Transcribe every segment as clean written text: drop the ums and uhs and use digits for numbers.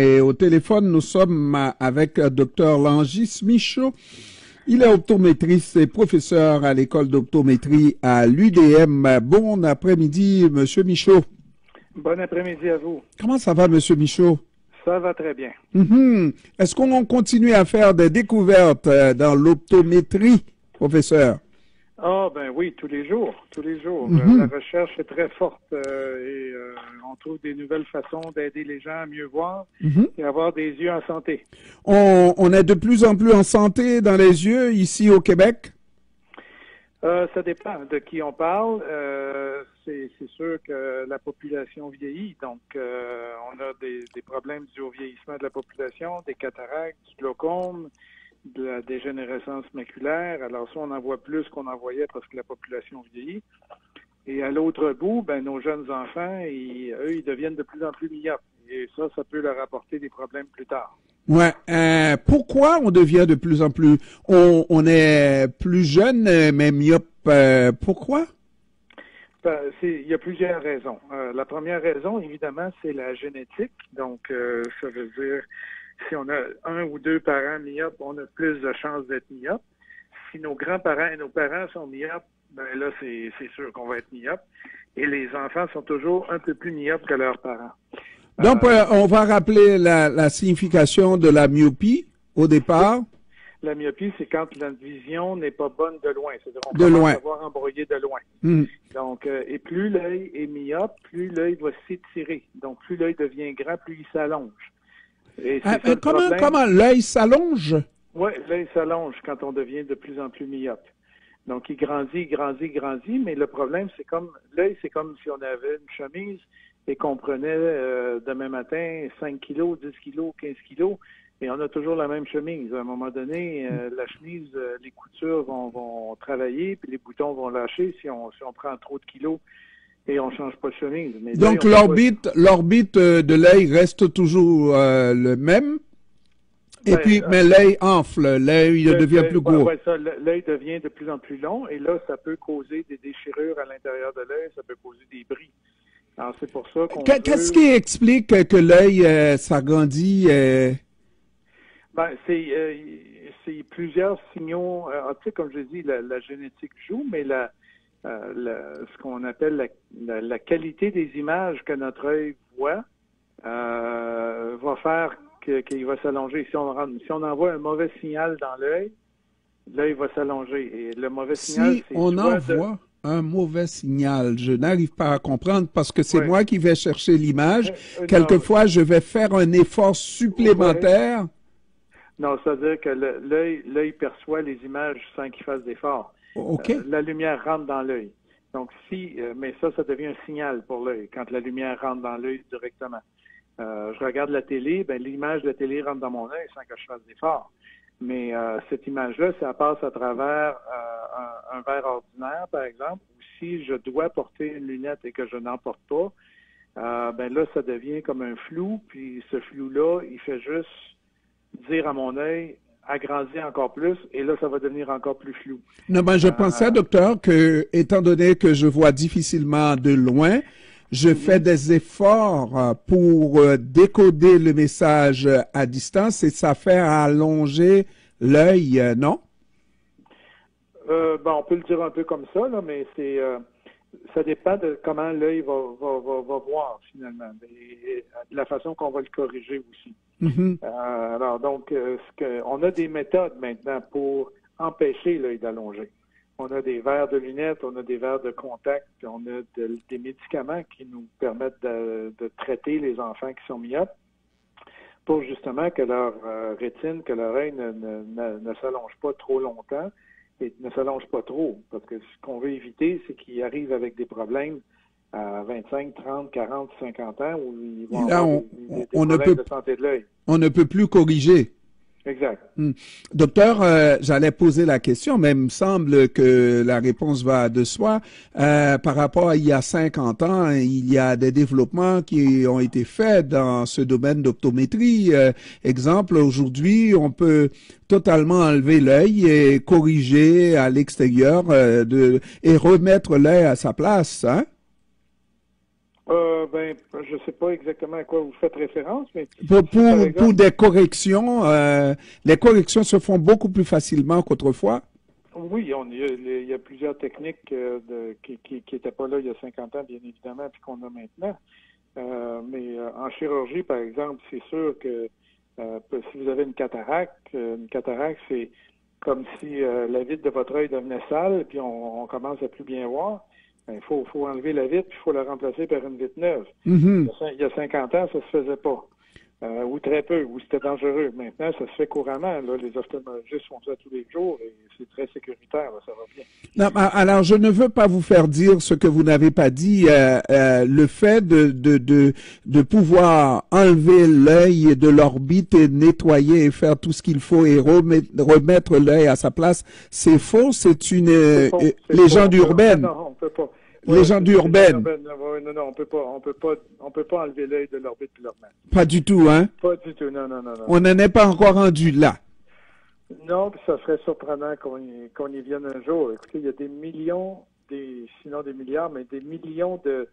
Et au téléphone, nous sommes avec Dr Langis Michaud. Il est optométriste et professeur à l'école d'optométrie à l'UDM. Bon après-midi, Monsieur Michaud. Bon après-midi à vous. Comment ça va, Monsieur Michaud? Ça va très bien. Est-ce qu'on continue à faire des découvertes dans l'optométrie, professeur? Ah ben oui, tous les jours, tous les jours. La recherche est très forte et on trouve des nouvelles façons d'aider les gens à mieux voir et avoir des yeux en santé. On est de plus en plus en santé dans les yeux ici au Québec? Ça dépend de qui on parle. C'est sûr que la population vieillit, donc on a des problèmes dus au vieillissement de la population, des cataractes, du glaucome, de la dégénérescence maculaire. Alors ça, on en voit plus qu'on en voyait parce que la population vieillit. Et à l'autre bout, ben nos jeunes enfants, eux, ils deviennent de plus en plus myopes. Et ça peut leur apporter des problèmes plus tard. Ouais. Pourquoi on devient de plus en plus... On est plus jeune, mais myope. Pourquoi? Il y a plusieurs raisons. La première raison, évidemment, c'est la génétique. Donc, ça veut dire... Si on a un ou deux parents myopes, on a plus de chances d'être myope. Si nos grands-parents et nos parents sont myopes, ben là, c'est sûr qu'on va être myope. Et les enfants sont toujours un peu plus myopes que leurs parents. Donc, on va rappeler la signification de la myopie au départ. La myopie, c'est quand la vision n'est pas bonne de loin. C'est-à-dire qu'on commence à voir embrouillé de loin. Donc, et plus l'œil est myope, plus l'œil va s'étirer. Donc, plus l'œil devient grand, plus il s'allonge. Comment l'œil s'allonge? Oui, l'œil s'allonge quand on devient de plus en plus myope. Donc, il grandit, mais le problème, l'œil, c'est comme si on avait une chemise et qu'on prenait demain matin 5 kilos, 10 kilos, 15 kilos, et on a toujours la même chemise. À un moment donné, la chemise, les coutures vont travailler, puis les boutons vont lâcher si on prend trop de kilos. Et on change pas de chemise. Mais donc l'orbite de l'œil reste toujours le même. Et puis, mais l'œil enfle, l'œil devient plus gros. L'œil devient de plus en plus long et là, ça peut causer des déchirures à l'intérieur de l'œil, ça peut causer des bris. Alors c'est pour ça qu'on Qu'est-ce qui explique que l'œil s'agrandit? C'est plusieurs signaux. Tu sais, comme je dis, la génétique joue, mais ce qu'on appelle la qualité des images que notre œil voit va faire qu'il va s'allonger. Si on envoie un mauvais signal dans l'œil va s'allonger. Et le mauvais signal, c'est on envoie un mauvais signal, je n'arrive pas à comprendre parce que c'est moi qui vais chercher l'image. Quelquefois, je vais faire un effort supplémentaire. Non, c'est-à-dire que l'œil perçoit les images sans qu'il fasse d'effort. La lumière rentre dans l'œil. Donc, mais ça devient un signal pour l'œil, quand la lumière rentre dans l'œil directement. Je regarde la télé, l'image de la télé rentre dans mon œil sans que je fasse d'effort. Mais cette image-là, ça passe à travers un verre ordinaire, par exemple, ou si je dois porter une lunette et que je n'en porte pas, là, ça devient comme un flou, puis ce flou-là, il fait juste dire à mon œil, agrandit encore plus, et là, ça va devenir encore plus flou. Non, je pensais, docteur, que, étant donné que je vois difficilement de loin, je fais des efforts pour décoder le message à distance et ça fait allonger l'œil, non? On peut le dire un peu comme ça, là, mais ça dépend de comment l'œil va voir, finalement, et de la façon qu'on va le corriger aussi. Alors, donc, on a des méthodes maintenant pour empêcher l'œil d'allonger. On a des verres de lunettes, on a des verres de contact, puis on a des médicaments qui nous permettent de traiter les enfants qui sont myopes pour justement que leur rétine, que leur œil ne s'allonge pas trop longtemps et ne s'allonge pas trop. Parce que ce qu'on veut éviter, c'est qu'ils arrivent avec des problèmes à 25, 30, 40, 50 ans où ils vont avoir des problèmes de santé de l'œil. On ne peut plus corriger. Exact. Docteur, j'allais poser la question, mais il me semble que la réponse va de soi. Par rapport à il y a 50 ans, il y a des développements qui ont été faits dans ce domaine d'optométrie. Exemple, aujourd'hui, on peut totalement enlever l'œil et corriger à l'extérieur et remettre l'œil à sa place, hein? Je sais pas exactement à quoi vous faites référence, mais pour des corrections, les corrections se font beaucoup plus facilement qu'autrefois. Oui, il y a plusieurs techniques qui n'étaient pas là il y a 50 ans, bien évidemment, puis qu'on a maintenant. Mais en chirurgie, par exemple, c'est sûr que si vous avez une cataracte, c'est comme si la vitre de votre œil devenait sale, puis on commence à plus bien voir. Il faut enlever la vitre, puis il faut la remplacer par une vitre neuve. Mm-hmm. Il y a 50 ans, ça se faisait pas. Ou très peu, ou c'était dangereux. Maintenant, ça se fait couramment. Là, les ophtalmologistes font ça tous les jours et c'est très sécuritaire. Là, ça va bien. Non, alors, je ne veux pas vous faire dire ce que vous n'avez pas dit. Le fait de pouvoir enlever l'œil de l'orbite et nettoyer et faire tout ce qu'il faut et remettre l'œil à sa place, c'est faux. C'est une légende urbaine. Non, on peut pas. Légende urbaine. Non, on peut pas enlever l'œil de l'orbite et le remettre. Pas du tout, hein? Pas du tout, non. On n'en est pas encore rendu là. Non, puis ça serait surprenant qu'on y vienne un jour. Écoutez, il y a des millions, sinon des milliards, mais des millions de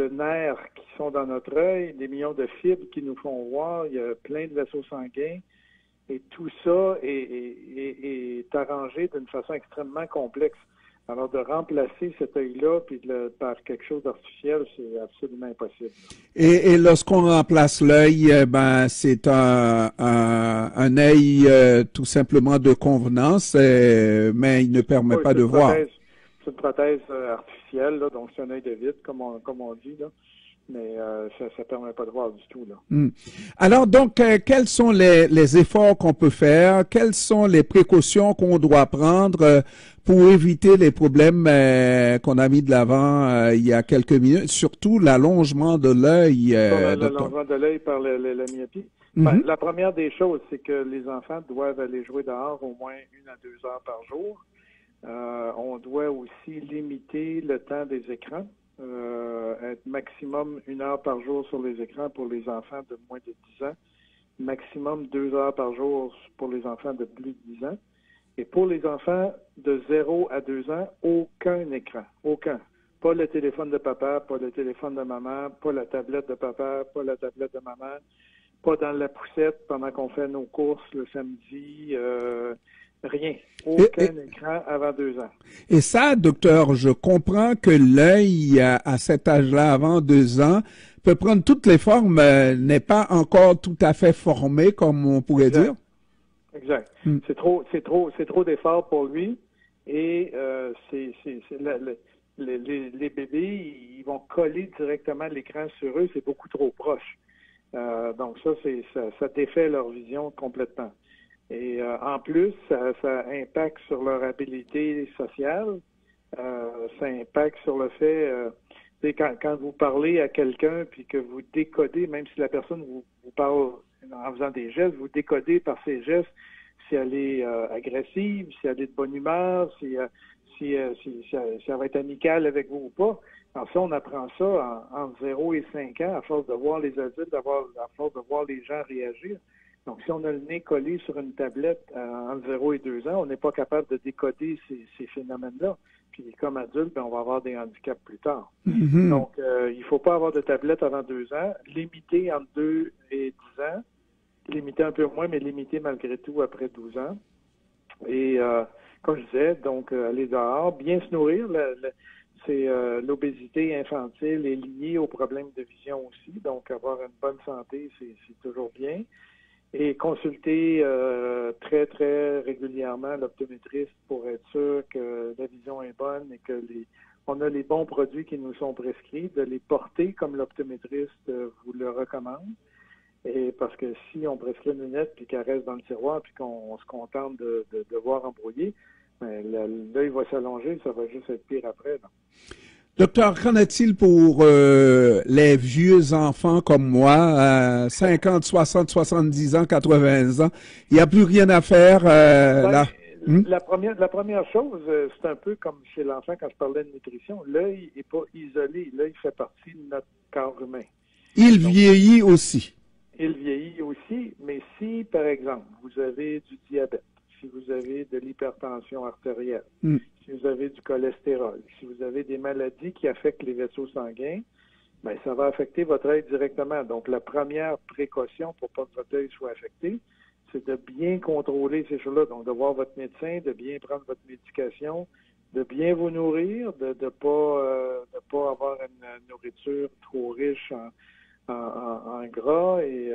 nerfs qui sont dans notre œil, des millions de fibres qui nous font voir. Il y a plein de vaisseaux sanguins. Et tout ça est arrangé d'une façon extrêmement complexe. Alors, de remplacer cet œil-là puis par quelque chose d'artificiel, c'est absolument impossible. Et lorsqu'on remplace l'œil, c'est un œil tout simplement de convenance, mais il ne permet pas de voir. C'est une prothèse artificielle, là, donc c'est un œil de vitre, comme on dit, là. Mais ça ne permet pas de voir du tout, là. Alors, donc, quels sont les efforts qu'on peut faire? Quelles sont les précautions qu'on doit prendre pour éviter les problèmes qu'on a mis de l'avant il y a quelques minutes, surtout l'allongement de l'œil? L'allongement de l'œil par la myopie. La première des choses, c'est que les enfants doivent aller jouer dehors au moins 1 à 2 heures par jour. On doit aussi limiter le temps des écrans. Être maximum 1 heure par jour sur les écrans pour les enfants de moins de 10 ans, maximum 2 heures par jour pour les enfants de plus de 10 ans. Et pour les enfants de 0 à 2 ans, aucun écran. Aucun. Pas le téléphone de papa, pas le téléphone de maman, pas la tablette de papa, pas la tablette de maman, pas dans la poussette pendant qu'on fait nos courses le samedi. Rien. Aucun écran avant 2 ans. Et ça, docteur, je comprends que l'œil, à cet âge-là, avant 2 ans, peut prendre toutes les formes, n'est pas encore tout à fait formé, comme on pourrait dire. Exact. C'est trop d'efforts pour lui. Et les bébés, ils vont coller directement l'écran sur eux, c'est beaucoup trop proche. Donc ça défait leur vision complètement. Et en plus, ça impacte sur leur habilité sociale. Ça impacte sur le fait, quand vous parlez à quelqu'un puis que vous décodez, même si la personne vous parle en faisant des gestes, vous décodez par ses gestes si elle est agressive, si elle est de bonne humeur, si elle va être amicale avec vous ou pas. Alors ça, on apprend ça entre 0 et 5 ans, à force de voir les adultes, à force de voir les gens réagir. Donc, si on a le nez collé sur une tablette entre 0 et 2 ans, on n'est pas capable de décoder ces phénomènes-là. Puis, comme adulte, on va avoir des handicaps plus tard. Mm-hmm. Donc, il ne faut pas avoir de tablette avant 2 ans. Limiter entre 2 et 10 ans. Limiter un peu moins, mais limiter malgré tout après 12 ans. Et, comme je disais, donc, aller dehors, bien se nourrir. L'obésité infantile est liée aux problèmes de vision aussi. Donc, avoir une bonne santé, c'est toujours bien. Et consulter très, très régulièrement l'optométriste pour être sûr que la vision est bonne et que on a les bons produits qui nous sont prescrits, de les porter comme l'optométriste vous le recommande. Et parce que si on prescrit une lunette puis qu'elle reste dans le tiroir puis qu'on se contente de voir embrouiller, l'œil va s'allonger, ça va juste être pire après. Donc. Docteur, qu'en est-il pour les vieux enfants comme moi, 50, 60, 70 ans, 80 ans? Il n'y a plus rien à faire là? La première chose, c'est un peu comme chez l'enfant quand je parlais de nutrition. L'œil n'est pas isolé. L'œil fait partie de notre corps humain. Il vieillit aussi. Il vieillit aussi, mais si, par exemple, vous avez du diabète, si vous avez de l'hypertension artérielle, si vous avez du cholestérol, si vous avez des maladies qui affectent les vaisseaux sanguins, bien, ça va affecter votre œil directement. Donc, la première précaution pour pas que votre œil soit affecté, c'est de bien contrôler ces choses-là. Donc, de voir votre médecin, de bien prendre votre médication, de bien vous nourrir, de pas avoir une nourriture trop riche en gras et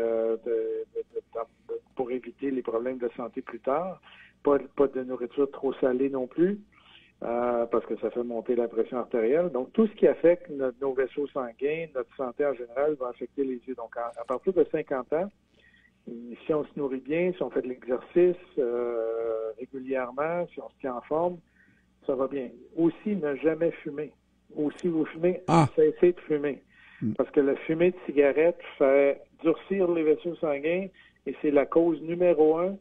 pour éviter les problèmes de santé plus tard. Pas de nourriture trop salée non plus, parce que ça fait monter la pression artérielle. Donc, tout ce qui affecte nos vaisseaux sanguins, notre santé en général, va affecter les yeux. Donc, à partir de 50 ans, si on se nourrit bien, si on fait de l'exercice régulièrement, si on se tient en forme, ça va bien. Aussi, ne jamais fumer. Ou si vous fumez, cessez de fumer. Parce que la fumée de cigarette fait durcir les vaisseaux sanguins et c'est la cause numéro 1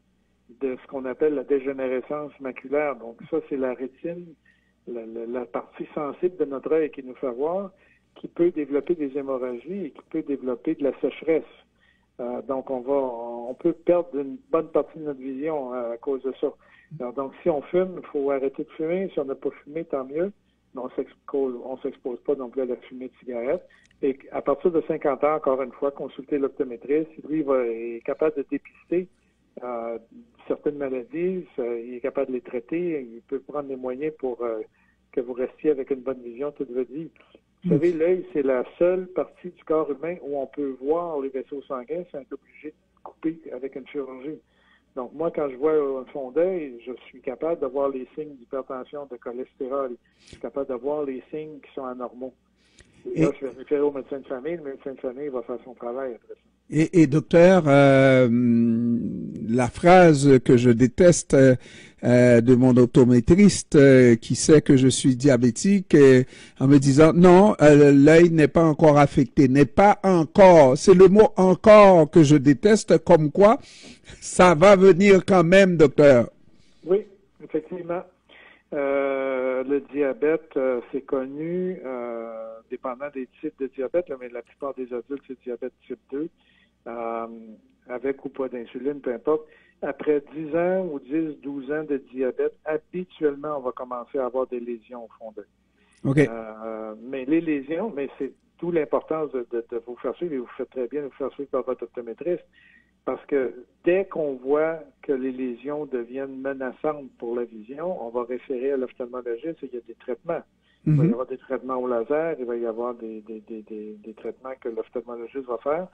de ce qu'on appelle la dégénérescence maculaire. Donc ça, c'est la rétine, la partie sensible de notre œil qui nous fait voir, qui peut développer des hémorragies et qui peut développer de la sécheresse. Donc on peut perdre une bonne partie de notre vision à cause de ça. Alors, donc si on fume, il faut arrêter de fumer. Si on n'a pas fumé, tant mieux. Mais on s'expose pas non plus à la fumée de cigarette. Et à partir de 50 ans, encore une fois, consulter l'optométriste. Lui, est capable de dépister certaines maladies. Il est capable de les traiter. Il peut prendre les moyens pour que vous restiez avec une bonne vision toute votre vie. Vous savez, l'œil, c'est la seule partie du corps humain où on peut voir les vaisseaux sanguins sans être obligé de couper avec une chirurgie. Donc, moi, quand je vois un fond d'œil, je suis capable de voir les signes d'hypertension, de cholestérol. Je suis capable de voir les signes qui sont anormaux. Et là, je vais référer au médecin de famille. Le médecin de famille va faire son travail après ça. Et docteur, la phrase que je déteste de mon optométriste qui sait que je suis diabétique en me disant non, l'œil n'est pas encore affecté, n'est pas encore. C'est le mot encore que je déteste, comme quoi ça va venir quand même, docteur. Oui, effectivement. Le diabète, c'est connu, dépendant des types de diabète, là, mais la plupart des adultes, c'est diabète type 2. Avec ou pas d'insuline, peu importe. Après 10 ans ou 10, 12 ans de diabète, habituellement, on va commencer à avoir des lésions au fond d'œil. Okay. Mais les lésions, mais c'est tout l'importance de vous faire suivre, et vous faites très bien de vous faire suivre par votre optométriste, parce que dès qu'on voit que les lésions deviennent menaçantes pour la vision, on va référer à l'ophtalmologiste et il y a des traitements. Il va y avoir des traitements au laser, il va y avoir des traitements que l'ophtalmologiste va faire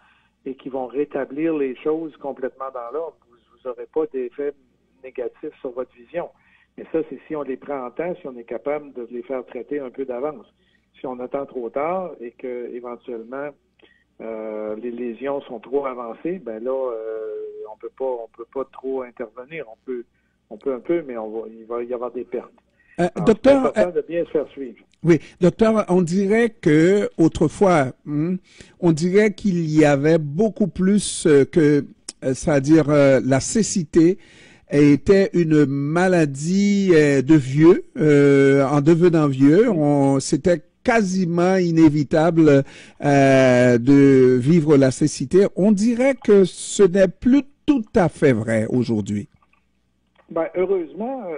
et qui vont rétablir les choses complètement dans l'ordre. Vous n'aurez pas d'effet négatif sur votre vision. Mais ça, c'est si on les prend en temps, si on est capable de les faire traiter un peu d'avance. Si on attend trop tard et que éventuellement les lésions sont trop avancées, ben là, on peut pas trop intervenir. On peut un peu, mais il va y avoir des pertes. Alors, docteur, c'est important de bien se faire suivre. Oui, docteur, on dirait que autrefois, on dirait qu'il y avait beaucoup plus c'est-à-dire la cécité était une maladie de vieux. En devenant vieux, c'était quasiment inévitable de vivre la cécité. On dirait que ce n'est plus tout à fait vrai aujourd'hui. Ben, heureusement,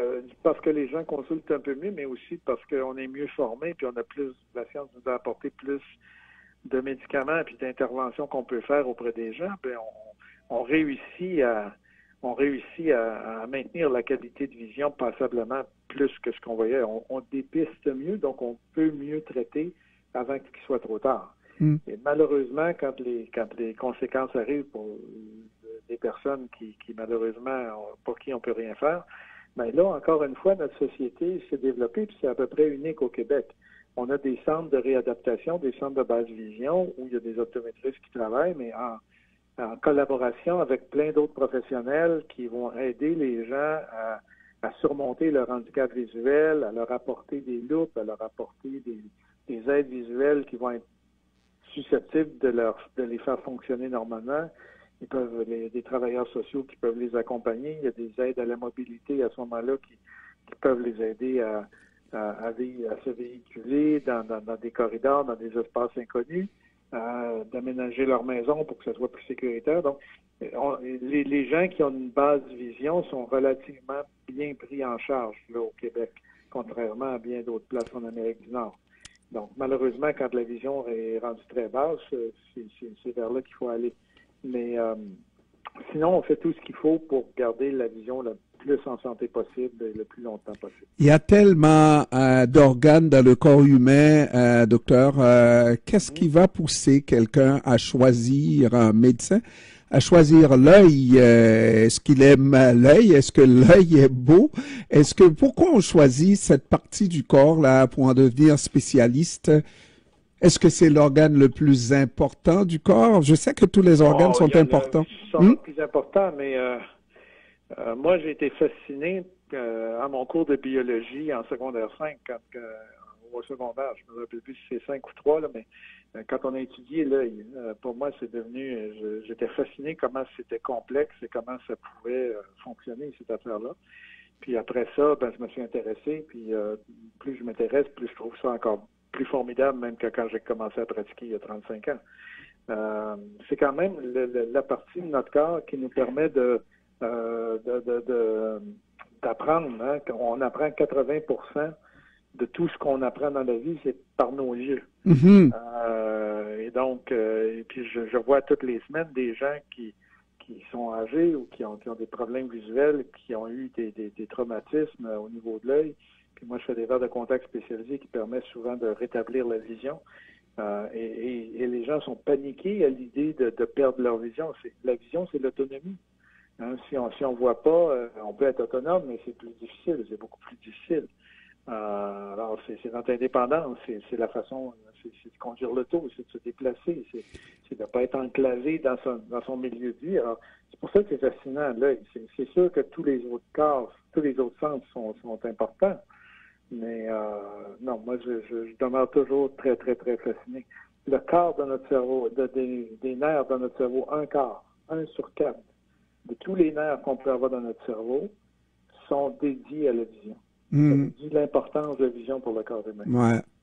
parce que les gens consultent un peu mieux, mais aussi parce qu'on est mieux formé, puis on a plus, la science nous a apporté plus de médicaments et d'interventions qu'on peut faire auprès des gens, ben on réussit à maintenir la qualité de vision passablement plus que ce qu'on voyait. On dépiste mieux, donc on peut mieux traiter avant qu'il soit trop tard. Et malheureusement, quand les conséquences arrivent pour des personnes qui malheureusement, pour qui on peut rien faire, ben là, encore une fois, notre société s'est développée, puis c'est à peu près unique au Québec. On a des centres de réadaptation, des centres de basse vision, où il y a des optométristes qui travaillent, mais en collaboration avec plein d'autres professionnels qui vont aider les gens à surmonter leur handicap visuel, à leur apporter des loupes, à leur apporter des aides visuelles qui vont être susceptibles de les faire fonctionner normalement. Des travailleurs sociaux qui peuvent les accompagner. Il y a des aides à la mobilité à ce moment-là qui peuvent les aider à se véhiculer dans des corridors, dans des espaces inconnus, d'aménager leur maison pour que ce soit plus sécuritaire. Donc, les gens qui ont une basse vision sont relativement bien pris en charge là, au Québec, contrairement à bien d'autres places en Amérique du Nord. Donc, malheureusement, quand la vision est rendue très basse, c'est vers là qu'il faut aller. Mais sinon, on fait tout ce qu'il faut pour garder la vision le plus en santé possible et le plus longtemps possible. Il y a tellement d'organes dans le corps humain, docteur. Qu'est-ce qui va pousser quelqu'un à choisir un médecin, à choisir l'œil? Est-ce qu'il aime l'œil? Est-ce que l'œil est beau? Pourquoi on choisit cette partie du corps là pour en devenir spécialiste? Est-ce que c'est l'organe le plus important du corps? Je sais que tous les organes sont importants. Ils sont les plus importants, mais moi, j'ai été fasciné à mon cours de biologie en secondaire 5, au secondaire, je me rappelle plus si c'est 5 ou 3, là, mais quand on a étudié l'œil, pour moi, c'est devenu, j'étais fasciné comment c'était complexe et comment ça pouvait fonctionner, cette affaire-là. Puis après ça, je me suis intéressé, puis plus je m'intéresse, plus je trouve ça encore plus formidable, même que quand j'ai commencé à pratiquer il y a 35 ans. C'est quand même la partie de notre corps qui nous permet d'apprendre. Hein, on apprend 80% de tout ce qu'on apprend dans la vie, c'est par nos yeux. Mm-hmm. Et donc, et puis je vois toutes les semaines des gens qui sont âgés ou qui ont des problèmes visuels, qui ont eu des traumatismes au niveau de l'œil. Puis moi, je fais des verres de contact spécialisés qui permettent souvent de rétablir la vision. Et les gens sont paniqués à l'idée de perdre leur vision. La vision, c'est l'autonomie. Hein, si on voit pas, on peut être autonome, mais c'est plus difficile, c'est beaucoup plus difficile. Alors, c'est notre indépendance, c'est la façon, c'est de conduire l'auto, c'est de se déplacer, c'est de ne pas être enclavé dans son milieu de vie. Alors, c'est pour ça que c'est fascinant, l'œil. C'est sûr que tous les autres corps, tous les autres sens sont importants. Mais non, moi, je demeure toujours très, très, très fasciné. Le quart de notre cerveau, des nerfs dans notre cerveau, un quart, 1 sur 4, de tous les nerfs qu'on peut avoir dans notre cerveau sont dédiés à la vision. Ça dit l'importance de la vision pour le corps humain.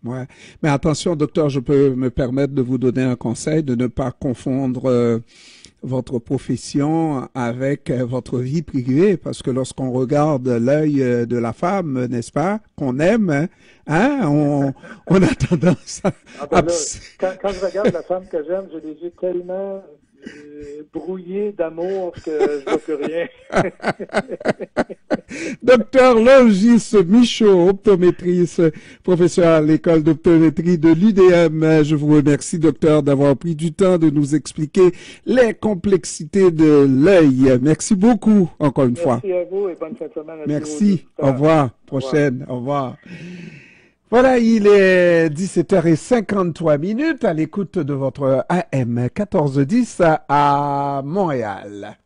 Ouais. Mais attention, docteur, je peux me permettre de vous donner un conseil, de ne pas confondre votre profession avec votre vie privée, parce que lorsqu'on regarde l'œil de la femme, n'est-ce pas, qu'on aime, on a tendance à... Quand je regarde la femme que j'aime, j'ai les yeux tellement brouillés d'amour que je vois plus rien. Docteur Longis Michaud, optométriste, professeur à l'école d'optométrie de l'UDM. Je vous remercie, docteur, d'avoir pris du temps de nous expliquer les complexités de l'œil. Merci beaucoup, encore une fois. Merci à vous et bonne fin de semaine à Merci. Au revoir. Prochaine. Au revoir. Voilà, il est 17h53 à l'écoute de votre AM 1410 à Montréal.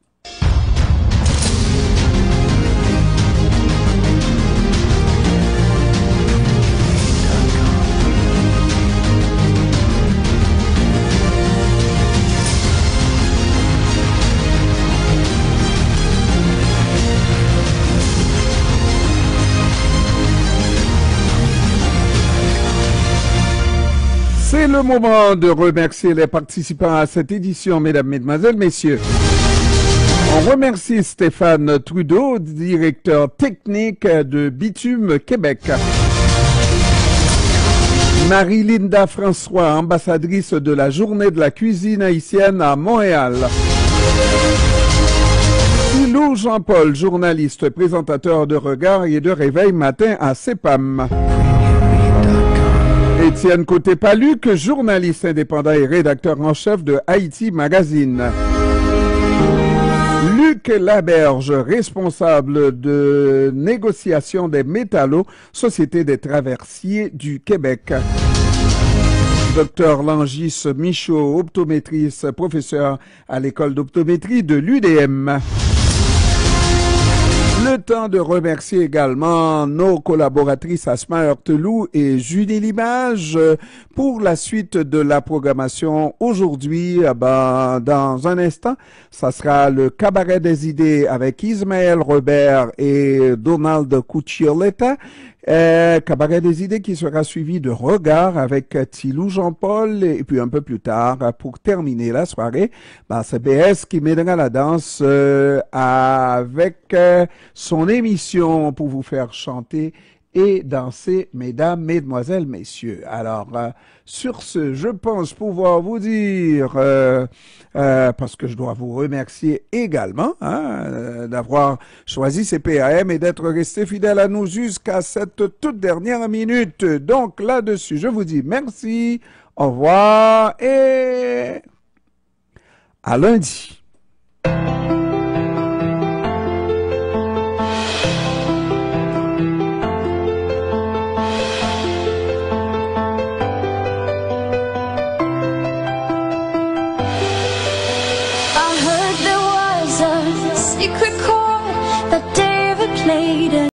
C'est le moment de remercier les participants à cette édition, mesdames, mesdemoiselles, messieurs. On remercie Stéphane Trudeau, directeur technique de Bitume Québec. Marie-Linda François, ambassadrice de la Journée de la cuisine haïtienne à Montréal. Philou Jean-Paul, journaliste, présentateur de Regard et de Réveil Matin à CEPAM. Étienne Côté-Paluc, journaliste indépendant et rédacteur en chef de Haïti Magazine. Luc Laberge, responsable de négociation des métallos, Société des traversiers du Québec. Docteur Longis Michaud, optométriste, professeur à l'école d'optométrie de l'UDM. Le temps de remercier également nos collaboratrices Asma Heurtelou et Julie Limage pour la suite de la programmation. Aujourd'hui, dans un instant, ça sera le Cabaret des idées avec Ismaël Robert et Donald Cuccioletta. Cabaret des idées qui sera suivi de Regard avec Thilou Jean-Paul et puis un peu plus tard, pour terminer la soirée, c'est BS qui mènera la danse avec son émission pour vous faire chanter et danser, mesdames, mesdemoiselles, messieurs. Alors, sur ce, je pense pouvoir vous dire, parce que je dois vous remercier également d'avoir choisi CPAM et d'être resté fidèle à nous jusqu'à cette toute dernière minute. Donc, là-dessus, je vous dis merci, au revoir et à lundi. Secret chord that David played.